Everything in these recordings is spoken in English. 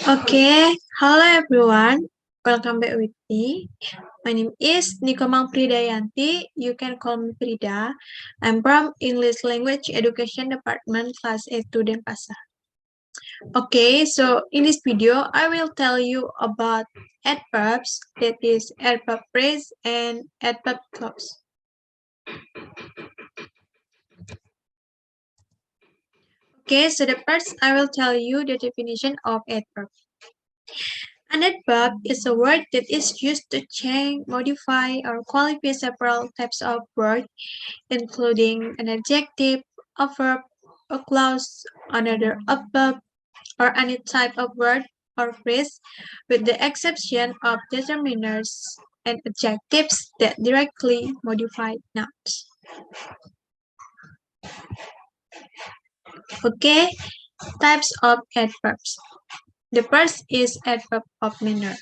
Okay, hello everyone. Welcome back with me. My name is Komang Pridayanti. You can call me Prida. I'm from English Language Education Department, Class A2 Denpasar. Okay, so in this video, I will tell you about adverbs, that is adverb phrase and adverb clause. Okay, so the first I will tell you the definition of adverb. An adverb is a word that is used to change, modify, or qualify several types of words, including an adjective, a verb, a clause, another adverb, or any type of word or phrase, with the exception of determiners and adjectives that directly modify nouns. Okay, types of adverbs. The first is adverb of manner.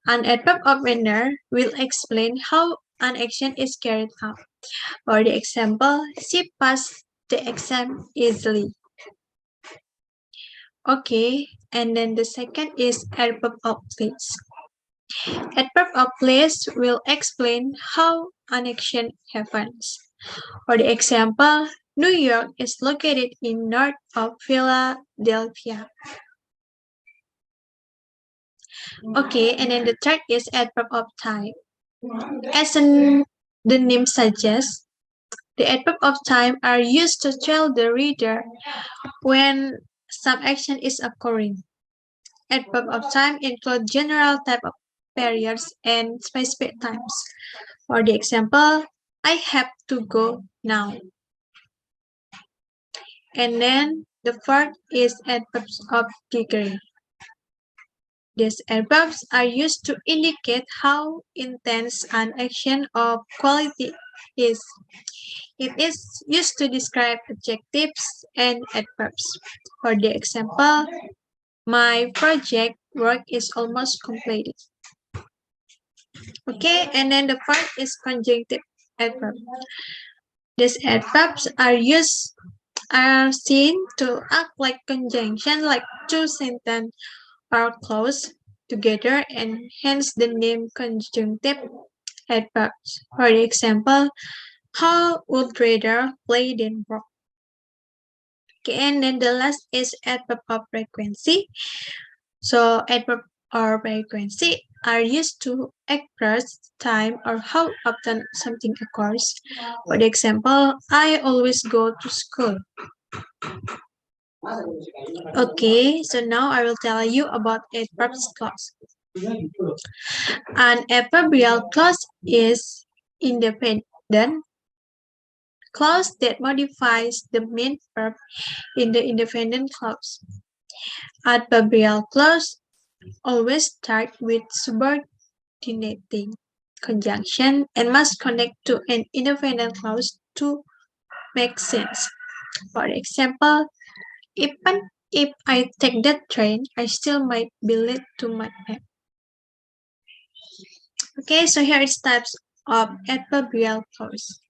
An adverb of manner will explain how an action is carried out. For the example, she passed the exam easily. Okay, and then the second is adverb of place. Adverb of place will explain how an action happens. For the example, New York is located in north of Philadelphia. Okay, and then the third is adverb of time. As the name suggests, the adverb of time are used to tell the reader when some action is occurring. Adverb of time include general type of periods and specific times. For the example, I have to go now. And then the fourth is adverbs of degree. These adverbs are used to indicate how intense an action or quality is. It is used to describe adjectives and adverbs. For the example, my project work is almost completed. Okay, and then the fourth is conjunctive adverb. These adverbs are seen to act like conjunction, like two sentences are close together, and hence the name conjunctive adverbs. For example, how would rather play than walk? Okay, and then the last is adverb of frequency. So adverb or frequency are used to express time or how often something occurs. For example, I always go to school. Okay, so now I will tell you about adverbs clause. An adverbial clause is independent clause that modifies the main verb in the independent clause. Adverbial clause always start with subordinating conjunction and must connect to an independent clause to make sense. For example, even if I take that train, I still might be late to my app. Okay, so here is types of adverbial clause.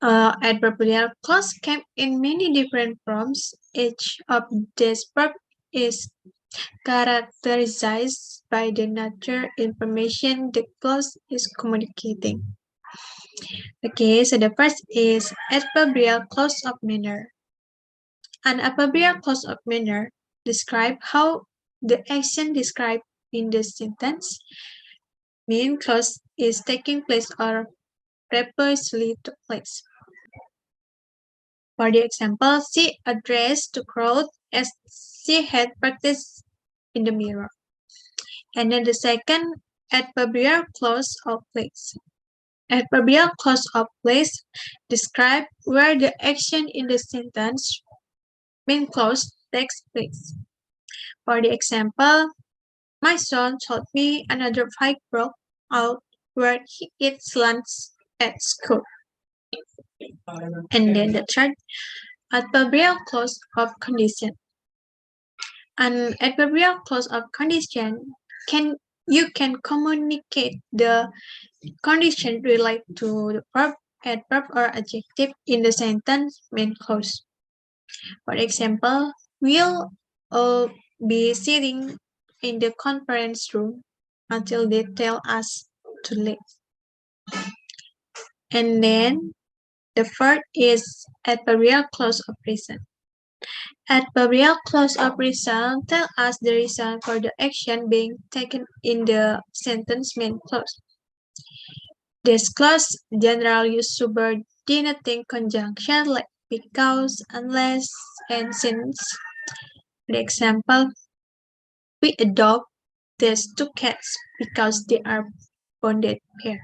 Adverbial clause came in many different forms. Each of these verbs is characterized by the nature information the clause is communicating. Okay, so the first is adverbial clause of manner. An adverbial clause of manner describes how the action described in the sentence, meaning clause is taking place or previously took place. For the example, she addressed the crowd as she had practiced in the mirror. And then the second, adverbial clause of place. Adverbial clause of place describe where the action in the sentence, main clause, takes place. For the example, my son told me another fight broke out where he eats lunch at school. And then the third, adverbial clause of condition. An adverbial clause of condition you can communicate the condition related to the verb, adverb, or adjective in the sentence main clause. For example, we'll all be sitting in the conference room until they tell us to leave. And then the third is adverbial close of reason. Adverbial close of reason tell us the reason for the action being taken in the sentence main clause. This clause generally use subordinating conjunction like because, unless, and since. For example, we adopt these two cats because they are bonded pair.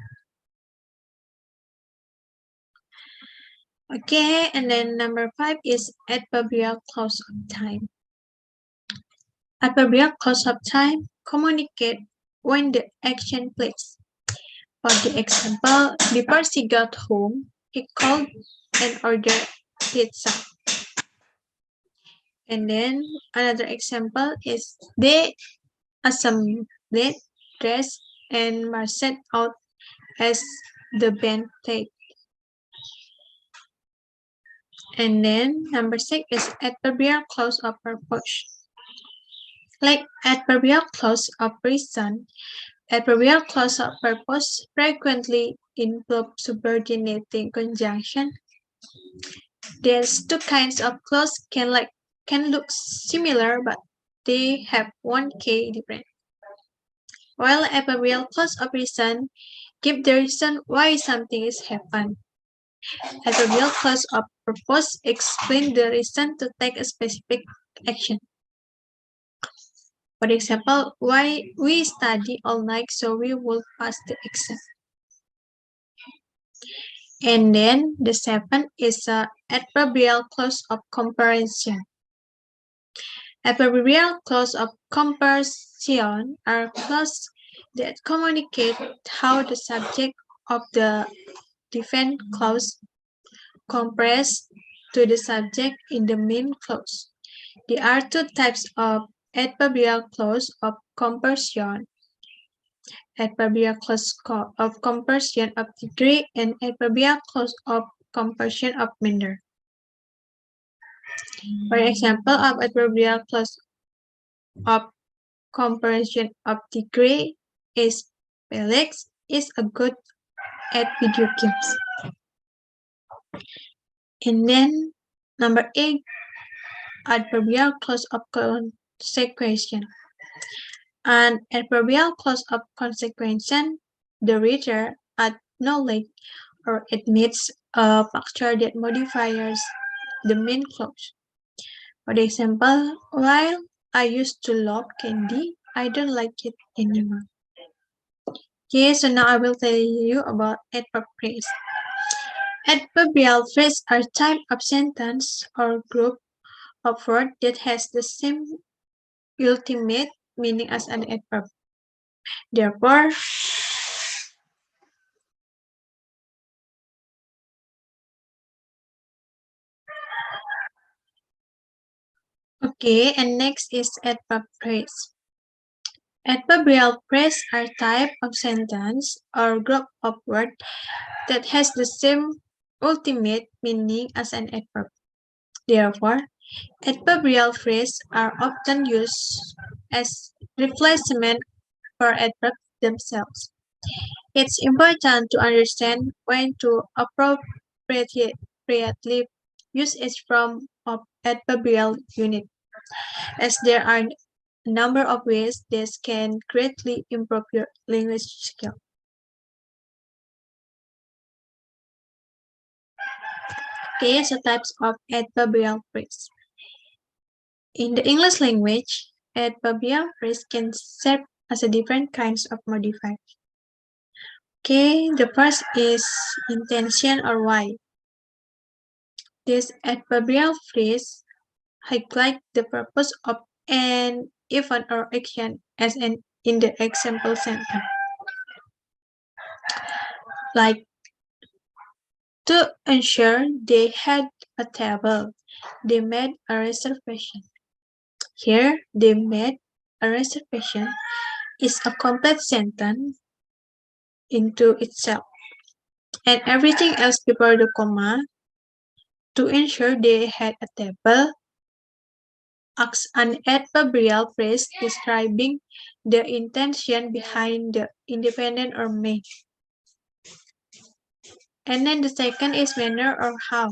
Okay, and then number 5 is adverbial close of time. Adverbial close of time communicate when the action plays. For the example, before he got home, he called and ordered pizza. And then another example is they assembled, dressed, and marched out as the band played. And then number 6 is adverbial close of purpose. Like adverbial close of reason, adverbial close of purpose frequently involve subordinating conjunction. These two kinds of clause can look similar, but they have one key difference. While adverbial close of reason give the reason why something is happened. Adverbial close of purpose explain the reason to take a specific action. For example, why we study all night so we will pass the exam. And then the 7th is adverbial close of comparison. Adverbial close of comparison are clauses that communicate how the subject of the different clause compares to the subject in the main clause. There are two types of adverbial close of comparison. Adverbial close of comparison of degree and adverbial close of comparison of manner. For example of adverbial close of comparison of degree is Felix is a good at video games. And then number 8, adverbial close of consequential. An adverbial close of consequential, the reader acknowledges or admits a factor that modifies the main clause. For example, while I used to love candy, I don't like it anymore. Okay, so now I will tell you about adverb phrase. Adverbial phrases are type of sentence or group of words that has the same ultimate meaning as an adverb. Therefore, okay, and next is adverb phrase. Adverbial phrase are type of sentence or group of words that has the same ultimate meaning as an adverb. Therefore, adverbial phrases are often used as replacement for adverbs themselves. It's important to understand when to appropriately use each form of adverbial unit, as there are a number of ways this can greatly improve your language skill. Okay, so types of adverbial phrase. In the English language, adverbial phrase can serve as a different kinds of modifier. Okay, the first is intention or why. This adverbial phrase highlight the purpose of an event or action as in the example sentence. Like, to ensure they had a table, they made a reservation. Here, they made a reservation is a complete sentence into itself, and everything else before the comma, to ensure they had a table, acts an adverbial phrase describing the intention behind the independent or may. And then the second is manner or how.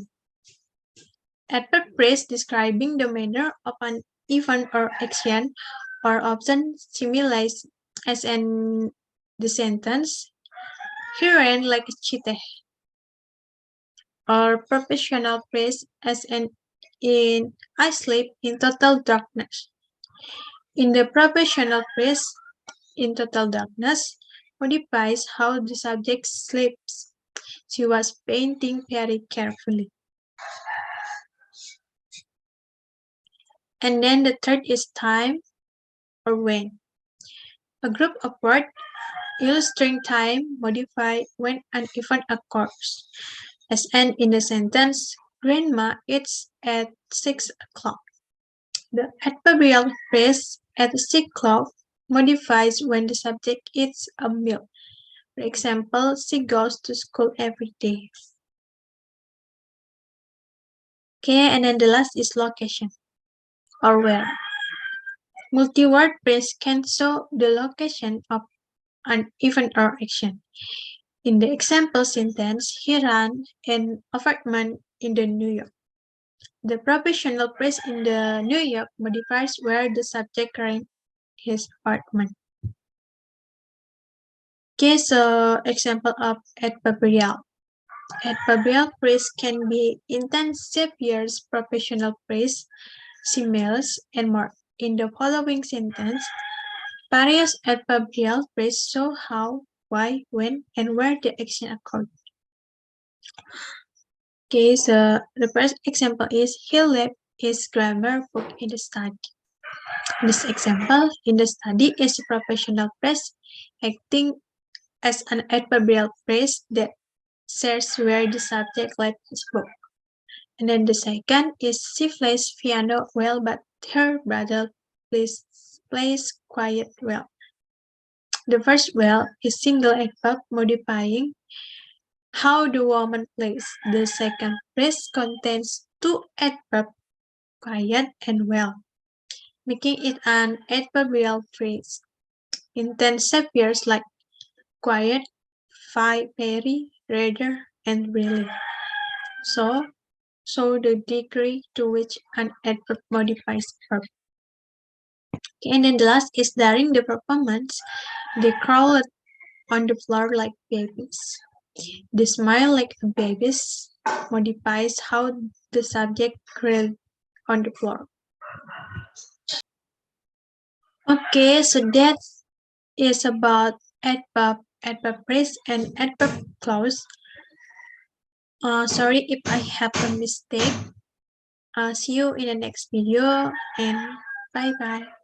Adverb phrase describing the manner of an event or action or often similes as in the sentence, he ran like a cheetah. Or professional phrase as in I sleep in total darkness. In the professional phrase in total darkness modifies how the subject sleeps. She was painting very carefully. And then the third is time or when. A group of words illustrating time modify when an event occurs. As in the sentence, Grandma eats at 6 o'clock. The adverbial phrase at 6 o'clock modifies when the subject eats a meal. For example, she goes to school every day. Okay, and then the last is location or where. Multi-word phrase can show the location of an event or action. In the example sentence, he ran an apartment in the New York. The professional phrase in the New York modifies where the subject ran his apartment. Okay, so example of adverbial. Adverbial phrase can be intensive years, professional phrase, similes, and more. In the following sentence, various adverbial phrases show how, why, when, and where the action occurred. Okay, so the first example is he left his grammar book in the study. This example, in the study is a professional phrase acting as an adverbial phrase that says where the subject left his book. And then the second is she plays piano well, but her brother plays quiet well. The first well is single adverb modifying how the woman plays. The second phrase contains two adverbs, quiet and well, making it an adverbial phrase. Intensive verbs like quiet, very, rather, and really. So the degree to which an adverb modifies a verb. Okay, and then the last is during the performance, they crawled on the floor like babies. The smile like a baby's modifies how the subject crawled on the floor. Okay, so that is about adverb phrase, and adverb clause. Sorry if I have a mistake. See you in the next video and bye bye.